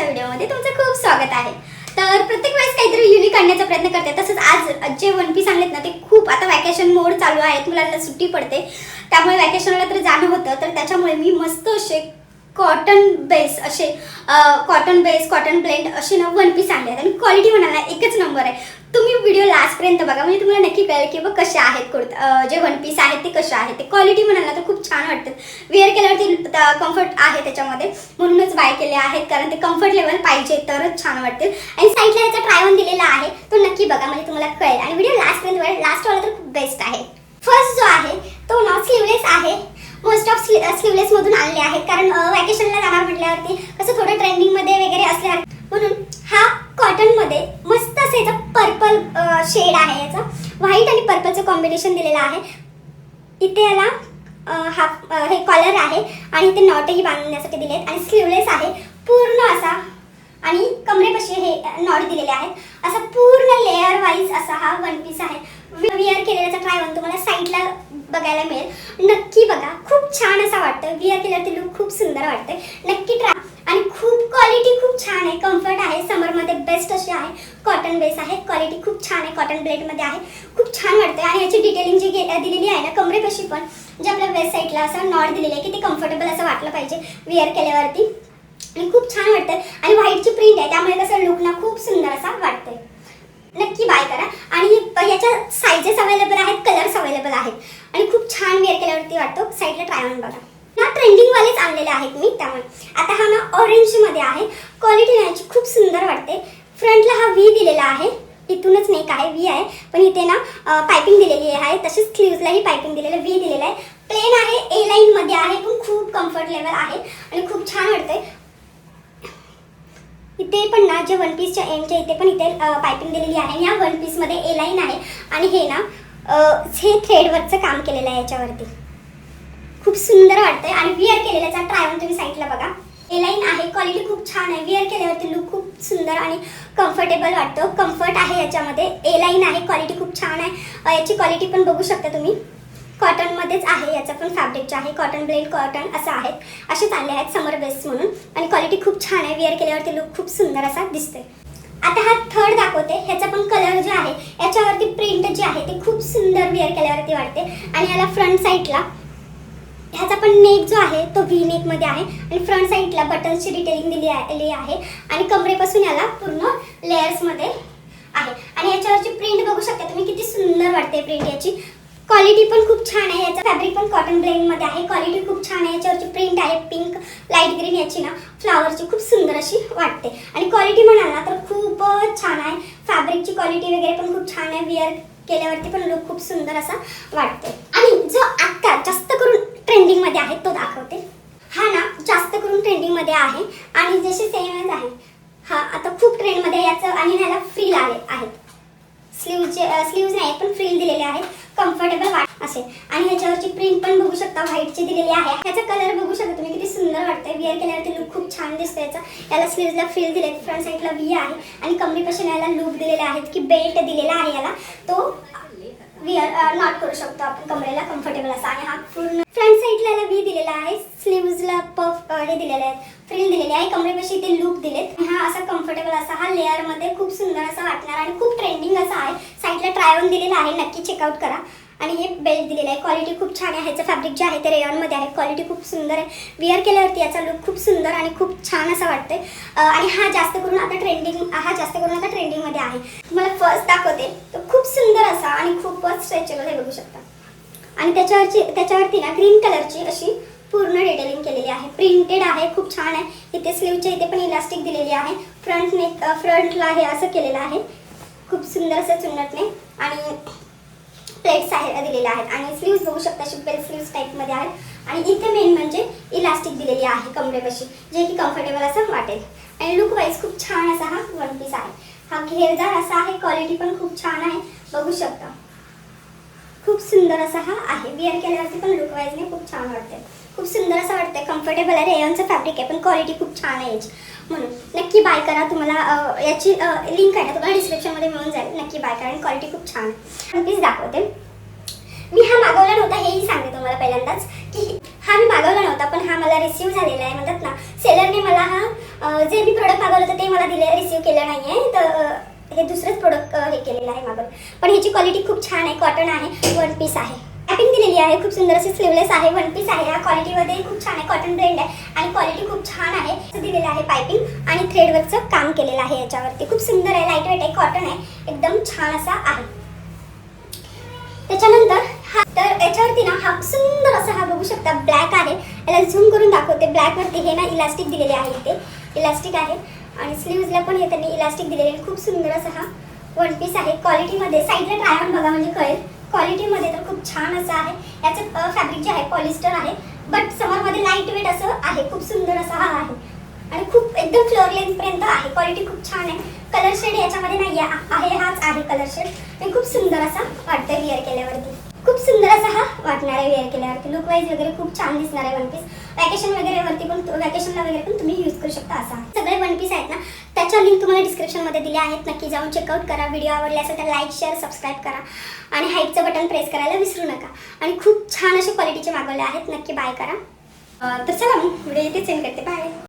अशा व्हिडिओमध्ये तुमचं खूप स्वागत आहे। तर प्रत्येक वेळेस काहीतरी युनिक आणण्याचा प्रयत्न करते। तसंच आज जे वन पीस आणलेत ना ते खूप आता वॅकेशन मोड चालू आहे, मुलांना सुट्टी पडते, त्यामुळे वॅकेशनला तर जाणं होतं। तर त्याच्यामुळे मी मस्त असे कॉटन बेस कॉटन ब्लेंड असे ना वन पीस आणले आहेत आणि क्वालिटी म्हणाला एकच नंबर आहे। तुम्ही व्हिडिओ लास्ट पर्यंत बघा, म्हणजे तुम्हाला नक्की कळेल की बघ कसे आहेत जे वन पीस आहेत ते कसे आहेत। ते क्वालिटी म्हणाला तर खूप छान वाटतं, वेअर केल्यावरती कम्फर्ट आहे त्याच्यामध्ये, म्हणूनच बाय केले आहेत, कारण ते कम्फर्ट लेवल पाहिजे तरच छान वाटतील। आणि साईडला याचा ट्राय ऑन दिलेला आहे, तो नक्की बघा म्हणजे तुम्हाला कळेल आणि व्हिडिओ लास्ट पर्यंत बघा, लास्ट वाला तर खूप बेस्ट आहे। फर्स्ट जो आहे तो ना स्लीवलेस आहे, मोस्ट ऑफ स्लीवलेस मधून आणले आहेत, कारण वॅकेशनला जाणार म्हटल्यावरती कसं थोडं ट्रेंडिंग मध्ये वगैरे असल्यावर, म्हणून हा कॉटन मध्ये मस्त असं याचा पर्पल शेड आहे, याचा व्हाईट आणि पर्पलचं कॉम्बिनेशन दिलेलं आहे। इथे याला हे कॉलर आहे आणि इथे नॉटही बांधण्यासाठी दिले आहेत आणि स्लीवलेस आहे पूर्ण असा, आणि कमरेपाशी हे नॉट दिलेले आहेत। असा पूर्ण लेअर वाईज असा हा वन पीस आहे। विअर केलेल्याचा ट्राय ऑन तुम्हाला साईडला बघायला मिळेल, नक्की बघा, खूप छान असा वाटतं, विअर केल्यावरती लुक खूप सुंदर वाटते, नक्की ट्राय। आणि खूप क्वालिटी खूप छान आहे, कम्फर्ट आहे, समर मध्ये बेस्ट अशी आहे, कॉटन बेस आहे, क्वालिटी खूप छान आहे, कॉटन ब्लेड मध्ये आहे, खूप छान वाटते। आणि याची डिटेलिंग जी दिलेली आहे ना कमरेपाशी पण, जे आपल्या वेस्ट साईडला असं नॉट दिलेली आहे की ते कम्फर्टेबल असं वाटलं पाहिजे विअर केल्यावरती, आणि खूप छान वाटतं। आणि व्हाईटची प्रिंट आहे त्यामुळे कसं लुक ना खूप सुंदर असा वाटतंय, नक्की बाय करा। आणि याच्या साइजेस अवेलेबल आहेत, कलर्स अवेलेबल आहेत, आणि खूप छान वेअर केल्यावरती वाटतो। साईडला ट्राय ऑन बघा, ना ट्रेंडिंग वालेच आणलेले आहेत मी, त्यामुळे आता हा ना ऑरेंज मध्ये आहे, क्वालिटी याची खूप सुंदर वाटते। फ्रंटला हा व्ही दिलेला आहे, इथूनच नेक आहे, व्ही आहे, पण इथे ना पाइपिंग दिलेली आहे, तसेच स्लीव्हजलाही पाइपिंग दिलेलं व्ही दिलेलं आहे, प्लेन आहे, ए लाईन मध्ये आहे, पण खूप कम्फर्ट लेवल आहे आणि खूप छान वाटतंय। इथे पण ना जे वन पीसच्या एंडच्या इथे पण इथे पाइपिंग दिलेली आहे, आणि या वन पीस मध्ये ए लाईन आहे, आणि हे ना हे थ्रेडवरचं काम केलेलं आहे याच्यावरती, खूप सुंदर वाटतंय। आणि विअर केलेल्याचा ट्राय ऑन तुम्ही साईडला बघा, ए लाईन आहे, क्वालिटी खूप छान आहे, विअर केल्यावरती लुक खूप सुंदर आणि कम्फर्टेबल वाटतो, कम्फर्ट आहे याच्यामध्ये, ए लाईन आहे, क्वालिटी खूप छान आहे। याची क्वालिटी पण बघू शकता तुम्ही, कॉटन मध्येच आहे, याचं पण फॅब्रिकचे आहे, कॉटन ब्लेंड कॉटन असं आहेत, असे चालले आहेत समर बेस म्हणून, आणि क्वालिटी खूप छान आहे, विअर केल्यावरती लुक खूप सुंदर असा दिसतोय। आता हा थर्ड दाखवते, ह्याचा पण कलर जे आहे याच्यावरती प्रिंट जी आहे ती खूप सुंदर विअर केल्यावरती वाटते। आणि याला फ्रंट साईडला ह्याचा पण नेक जो आहे तो व्ही नेक मध्ये आहे, आणि फ्रंट साईडला बटन्सची डिटेलिंग दिली आहे, आणि कमरेपासून याला पूर्ण लेयर्स मध्ये आहे, आणि याच्यावरची प्रिंट बघू शकता तुम्ही, किती सुंदर वाटते प्रिंट याची, क्वालिटी पण खूप छान आहे, याचं फॅब्रिक पण कॉटन ब्लेंड मध्ये आहे, क्वालिटी खूप छान आहे। याच्यावरची प्रिंट आहे पिंक लाईट ग्रीन, याची ना फ्लावरची खूप सुंदर अशी वाटते, आणि क्वालिटी म्हणाल ना तर खूपच छान आहे, फॅब्रिकची क्वालिटी वगैरे पण खूप छान आहे, विअर केल्यावरती पण लुक खूप सुंदर असा वाटते। आणि जो आता जास्त करून ट्रेंडिंग मध्ये आहे तो दाखवते, हा ना जास्त करून ट्रेंडिंग मध्ये आहे, आणि जसे सेमच आहे, हा आता खूप ट्रेंड मध्ये याचं, आणि ह्याला फ्रिल आहेत, स्लीव्ज नाही पण फ्रिल दिलेले आहेत, कम्फर्टेबल वाट असे, आणि ह्याच्यावरची प्रिंट पण बघू शकता व्हाईटची दिलेली आहे। ह्याचा कलर बघू शकता तुम्ही, किती सुंदर वाटतंय, विअर केल्यावरती लुक खूप छान दिसतोय याचा। याला स्लीव्जला फ्रिल दिले, फ्रंट साईडला व्ही आहे, आणि कमरेपासून याला लूप दिलेले आहेत की बेल्ट दिलेला आहे याला, तो विअर नॉट करू शकतो आपण कमरेला कम्फर्टेबल असा, आणि हा पूर्ण फ्रंट साईडला याला व्ही दिलेला आहे, स्लीव्जला पफ हे दिलेले आहेत, फ्रिल दिलेली आहे, कमरेपाशी इथे लूप दिलेत, हा असा कम्फर्टेबल असा हा लेअर मध्ये खूप सुंदर असा वाटणार, आणि खूप ट्रेंडिंग असा आहे। साईडला ट्राय ऑन दिलेला आहे, नक्की चेकआउट करा। आणि हे बेल्ट दिलेलं आहे, क्वालिटी खूप छान आहे, ह्याचं फॅब्रिक जे आहे ते रेयॉन मध्ये आहे, क्वालिटी खूप सुंदर आहे, विअर केल्यावरती याचा लुक खूप सुंदर आणि खूप छान असा वाटतंय। आणि हा जास्त करून आता ट्रेंडिंग मध्ये आहे। तुम्हाला फर्स्ट दाखवते, तो खूप सुंदर असा आणि खूपच स्ट्रेचेबल हे बघू शकता, आणि त्याच्यावरती ना ग्रीन कलरची अशी पूर्ण डिटेलिंग केलेली आहे, प्रिंटेड आहे, खूप छान आहे। इथे स्लीवच्या इथे पण इलास्टिक दिलेली आहे, फ्रंटला हे असं केलेलं आहे, खूप सुंदर असं चुन्नटने, आणि प्लेट्स आहे दिलेल्या आहेत, आणि स्लीव्स बघू शकता अशी बेल स्लीव्स टाईप मध्ये आहेत, आणि इथे मेन म्हणजे इलास्टिक दिलेली आहे कमरेपाशी, जे की कम्फर्टेबल असं वाटेल, आणि लुक वाईज खूप छान असा हा वन पीस आहे। हा घेरदार असा आहे, क्वालिटी पण खूप छान आहे, बघू शकता, खूप सुंदर असा हा आहे, विअर केल्यावरती पण लुक वाईजने खूप छान वाटते, खूप सुंदर असं वाटतंय, कम्फर्टेबल आहे, रेयॉनचं फॅब्रिक आहे, पण क्वालिटी खूप छान आहे याची, म्हणून नक्की बाय करा। तुम्हाला याची लिंक आहे ना तुम्हाला डिस्क्रिप्शनमध्ये मिळून जाईल, नक्की बाय करा, आणि क्वालिटी खूप छान आहे। वन पीस दाखवते, मी हा मागवला नव्हता हेही सांगते तुम्हाला पहिल्यांदाच, की हा मी मागवला नव्हता, पण हा मला रिसीव झालेला आहे, म्हणतात ना सेलरने मला हा जे मी प्रोडक्ट मागवलं होतं ते मला रिसीव केलं नाही आहे, तर हे दुसरंच प्रोडक्ट हे केलेलं आहे मागवलं. पण ह्याची क्वालिटी खूप छान आहे, कॉटन आहे, वन पीस आहे, पॅकिंग दिलेली आहे, खूप सुंदर अशी स्लीवलेस आहे, वन पीस आहे. या क्वालिटीमध्ये खूप छान आहे, कॉटन ब्रेंड आहे आणि क्वालिटी खूप छान आहे. दिलेलं आहे पायपिंग आणि थ्रेडवर्कचं काम केलेलं आहे याच्यावरती. खूप सुंदर आहे, लाईट वेट आहे, कॉटन आहे, एकदम छान असा आहे. त्याच्यानंतर तर याच्यावरती ना हा सुंदर असा हा बघू शकता ब्लॅक आहे. याला झूम करून दाखवते. ब्लॅक वरती हे ना इलास्टिक दिलेले आहे, इथे इलास्टिक आहे आणि स्लीव्हजला पण हे त्यांनी इलास्टिक दिलेले आहे. खूप सुंदर असा हा वन पीस आहे. क्वालिटीमध्ये साईडला ट्राय ऑन बघा म्हणजे कळेल. क्वालिटीमध्ये तर खूप छान असं आहे. याचं फॅब्रिक जे आहे पॉलिस्टर आहे, बट समरमध्ये लाईट वेट असं आहे. खूप सुंदर असा हा आहे आणि खूप एकदम फ्लोअर लेंथ पर्यंत आहे. क्वालिटी खूप छान आहे. कलर शेड याच्यामध्ये नाही आहे, हाच आहे कलर शेड आणि खूप सुंदर असा वाटतंय वेअर केल्यावरती. खूप सुंदर असा हा वाटणार आहे वेअर केल्यावरती. लुक वाईज वगैरे खूप छान दिसणार आहे वन पीस. वॅकेशन वगैरे वरती पण वॅकेशनला वगैरे पण तुम्ही यूज करू शकता. असा सगळे वन पीस आहेत ना, त्याच्या लिंक तुम्हाला डिस्क्रिप्शनमध्ये दिल्या आहेत. नक्की जाऊन चेकआउट करा. व्हिडिओ आवडले असेल तर लाईक शेअर सबस्क्राईब करा आणि हाईटचं बटन प्रेस करायला विसरू नका. आणि खूप छान अशा क्वालिटीचे मागवले आहेत. नक्की बाय करा. तर चला मग व्हिडिओ इथेच एंड करते. बाय.